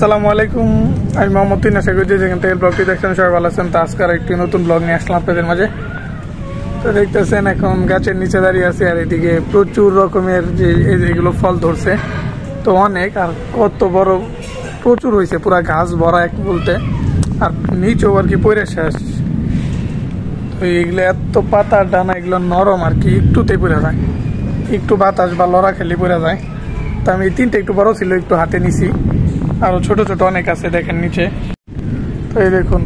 আসসালামু আলাইকুম, আমি মোহাম্মদ তিন। আশা করি যেখান থেকে ব্লগটি দেখছেন সবাই ভালো আছেন। তো আজকে একটি নতুন ব্লগ নিয়ে আসলাম আপনাদের মাঝে। তো দেখতেছেন এখন গাছের নিচে দাঁড়িয়ে আছে, আর এদিকে প্রচুর রকমের যে এগুলো ফল ধরছে। তো অনেক, আর কত বড় প্রচুর হয়েছে, পুরা গাছ ভরা এক বলতে, আর নিচেও আর কি পড়ে শেষ। তো এইগুলো এত পাতার ডানা, এগুলো নরম আর কি, একটুতেই পড়ে যায়, একটু বাতাস বা লড়া খেলে পড়ে যায়। তো আমি এই তিনটে একটু বড় ছিল, একটু হাতে নিছি, আরো ছোট ছোট অনেক আছে দেখেন নিচে। তো এই দেখুন,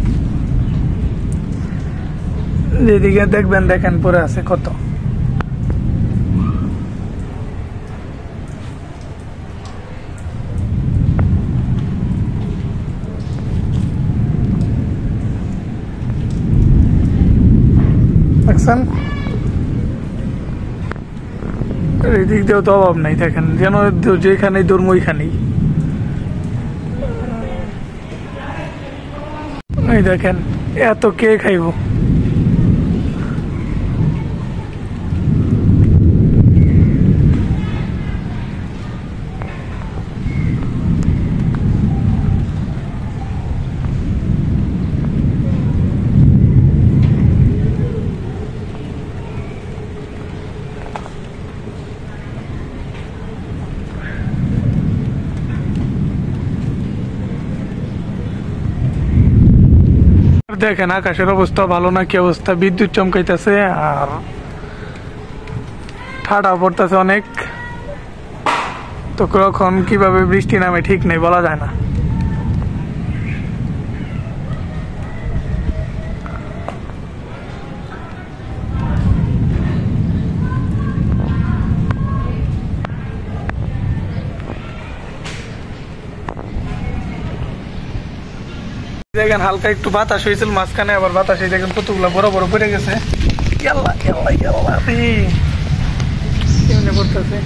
যেদিকে দেখবেন দেখেন পরে আছে কত। দেখছেন, এই দিক দিয়েও তো অভাব নাই, দেখেন যেন যেখানেই ধর্ম ওইখানেই। এই দেখেন এত কে খাইব। দেখেন আকাশের অবস্থা ভালো না, কি অবস্থা, বিদ্যুৎ চমকাইতেছে আর ঠাডা পড়তেছে অনেক। তো কখন কিভাবে বৃষ্টি নামে ঠিক নেই, বলা যায় না। দেখেন হালকা একটু বাতাস হয়েছিল মাঝখানে, আবার বাতাসে দেখেন কতগুলো বড় বড় পড়ে গেছে। পড়তেছে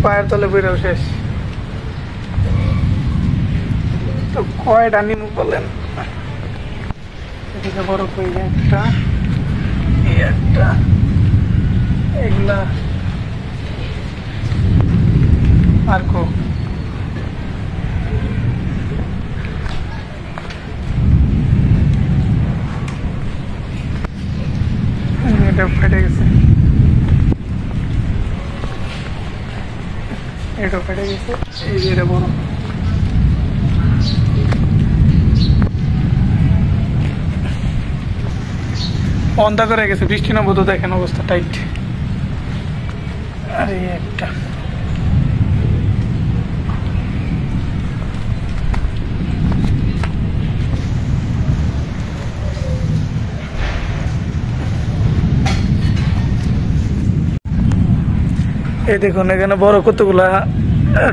পায়ের তলে বেরো শেষ। তো কয়টা নিমু বলেন, এদিকে বড় কই একটা, একটা, এগুলা আর কো এটা ফেটে গেছে, এটা ফেটে গেছে, এই যে এটা বড়। অন্ধকার হয়ে গেছে, বৃষ্টি নামবো তো, দেখেন অবস্থা টাইট। আরে একটা এই দেখুন, এখানে বড় কতগুলা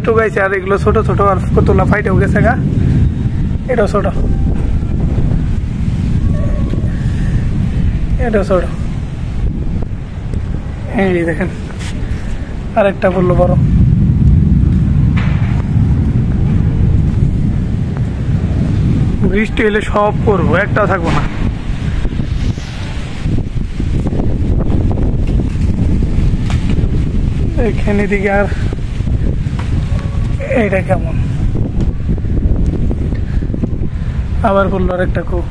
টুকাইছে, আর এগুলো ছোট ছোট, আর কতগুলা ফাইটেও গেছে গা, এটাও ছোট, এটা ছোট। এই দেখেন আরেকটা বললো বড়। বৃষ্টি এলে সব করবো, একটাও থাকবো না। এখানে দিকে আর এইটা কেমন, আবার বললো আরেকটা খুব।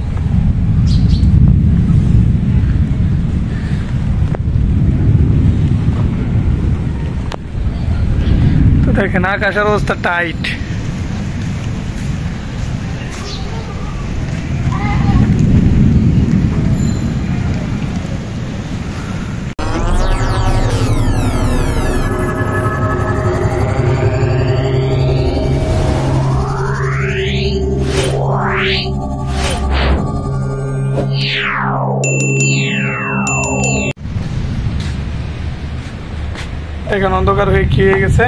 দেখেন আকাশের অবস্থা টাইট। এখন অন্ধকার হয়ে কি হয়ে গেছে,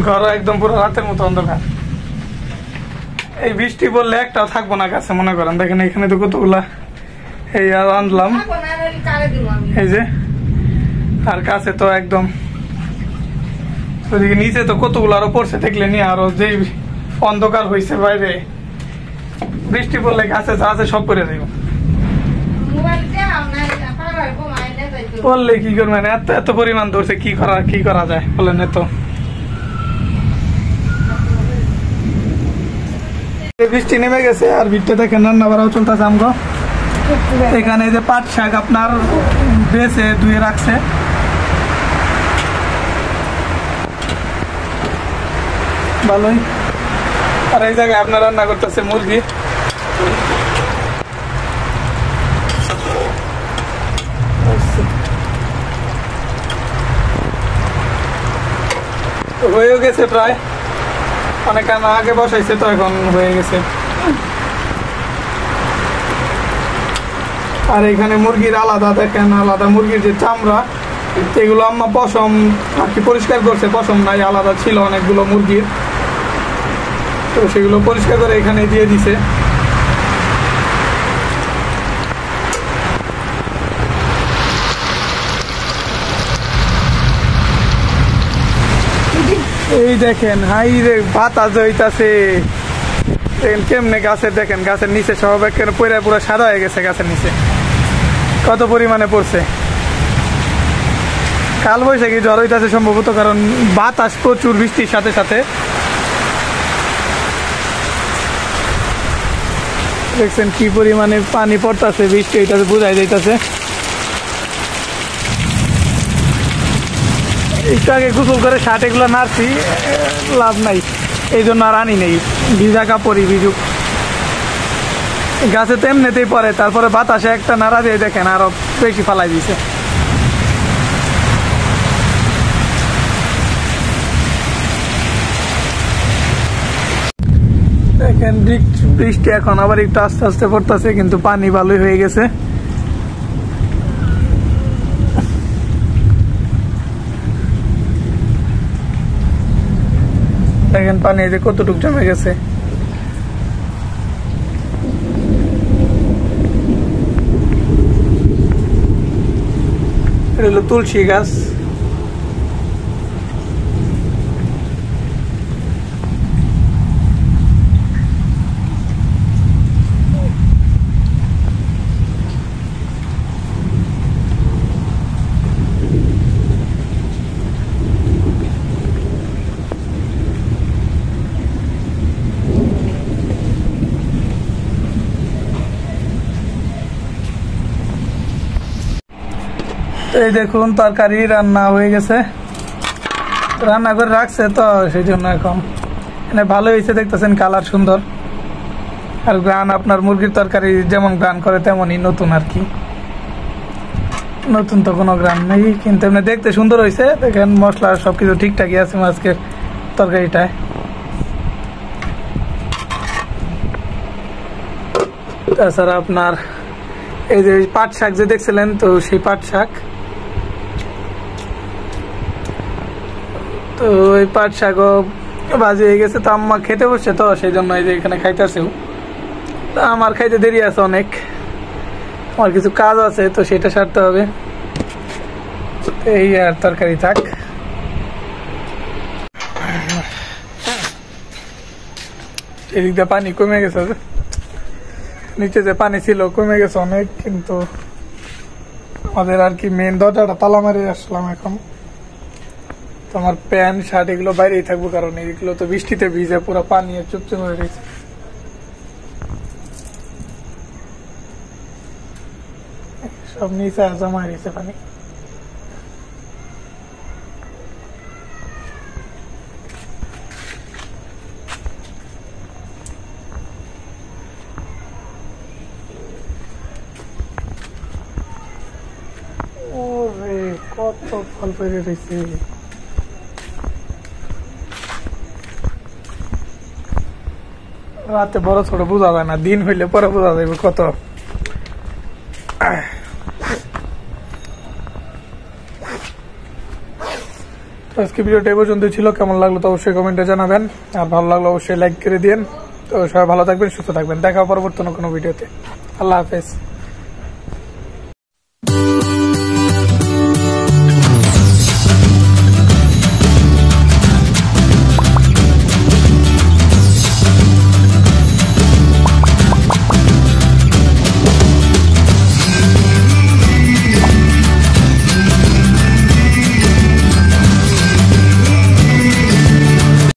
ঘর একদম পুরো রাতের মতো অন্ধকার। এই বৃষ্টি বললে একটাও থাকবো না গাছে, মনে করেন। দেখেন এখানে তো কতগুলা এই আর আনলাম, এই যে, আর কাছে তো একদম ওইদিকে নিচে তো কতগুলো আরো পড়ছে, দেখলে নি। আরো যে অন্ধকার হয়েছে বাইরে, বৃষ্টি পড়লে গাছে যা আছে সব পরে যাইব। পড়লে কি করবেন, এত এত পরিমাণ ধরছে, কি করা যায় বলেন? এত বৃষ্টি নেমে গেছে আর ভিতরে দেখেন রান্না বাড়াও চলতেছে আমগো। এখানে যে পাট শাক আপনার বেছে ধুয়ে রাখছে, ভালোই। আর এই জায়গায় আপনার রান্না করতেছে মুরগি। হয়েও গেছে প্রায়, অনেক আগে বসাইছে তো এখন হয়ে গেছে। আর এখানে মুরগির আলাদা দেখেন, আলাদা মুরগির যে চামড়া এগুলো আম্মা পশম আর কি পরিষ্কার করছে, পশম নাই, আলাদা ছিল অনেকগুলো মুরগির, তো সেগুলো পরিষ্কার করে এখানে দিয়ে দিছে। এই দেখেন হাই রে বাতাস হইতাছে, কেমনে গাছের দেখেন, গাছের নিচে সব একেবারে পয়রা পুরো সাদা হয়ে গেছে, গাছের নিচে কত পরিমাণে পড়ছে। কাল বৈশাখী ঝড় হইতাছে সম্ভবত, কারণ বাতাস প্রচুর বৃষ্টির সাথে সাথে। দেখছেন কি পরিমাণে পানি পড়তেছে, বৃষ্টি হইতাছে, বোঝাই যাইতাছে। একটু আগে গোসল করে শার্ট এগুলো নাড়ছি, লাভ নাই, এই জন্য আর আনি নেই। ভিজা কাপড়ই ভিজুক, গাছে তো এমনিতেই পরে, তারপরে বাতাসে একটা নাড়া দিয়ে দেখেন আরো বেশি ফালাই দিছে। দেখেন বৃষ্টি এখন আবার একটু আস্তে আস্তে পড়তেছে, কিন্তু পানি ভালোই হয়ে গেছে। দেখেন পানি এই যে কতটুকু জমে গেছে। এটা হলো তুলসী গাছ। এই দেখুন তরকারি রান্না হয়ে গেছে, রান্না করে রাখছে তো সেই জন্য এখন মানে ভালো হয়েছে, দেখতেছেন কালার সুন্দর। আর গ্রান আপনার মুরগির তরকারি যেমন গ্রান করে তেমনই নতুন আর কি, নতুন তো কোনো গ্রান নেই, কিন্তু এমনি দেখতে সুন্দর হয়েছে। দেখেন মশলা সবকিছু ঠিকঠাকই আছে আজকের তরকারিটায়। তাছাড়া আপনার এই যে পাট শাক যে দেখছিলেন, তো সেই পাট শাক, তো ওই পাট শাকও ভাজি হয়ে গেছে। তো আম্মা খেতে বসছে তো সেই জন্য এই যে এখানে খাইতেছেও। তা আমার খাইতে দেরি আছে অনেক, আমার কিছু কাজ আছে তো সেটা সারতে হবে। এই আর তরকারি থাক। এদিকটা পানি কমে গেছে, নিচে যে পানি ছিল কমে গেছে অনেক, কিন্তু আমাদের আর কি মেন দরজাটা তালা মারিয়ে আসলাম এখন। তো আমার প্যান্ট শার্ট এগুলো বাইরেই থাকবো, কারণ এগুলো তো বৃষ্টিতে ভিজে পুরো পানি চুপচুপ হয়ে গেছে। সব নিচে জমা হয়ে গেছে পানি। ওরে কত ফল পেরে রয়েছে। রাতে বড় ছোট বোঝা যায় না, দিন হইলে পরে বোঝা যাবে কত। আজকে ভিডিওটা এই পর্যন্ত ছিল, কেমন লাগলো তো অবশ্যই কমেন্টে জানাবেন, আর ভালো লাগলো অবশ্যই লাইক করে দিন। তো সবাই ভালো থাকবেন, সুস্থ থাকবেন, দেখা পরবর্তী কোনো ভিডিওতে। আল্লাহ হাফেজ।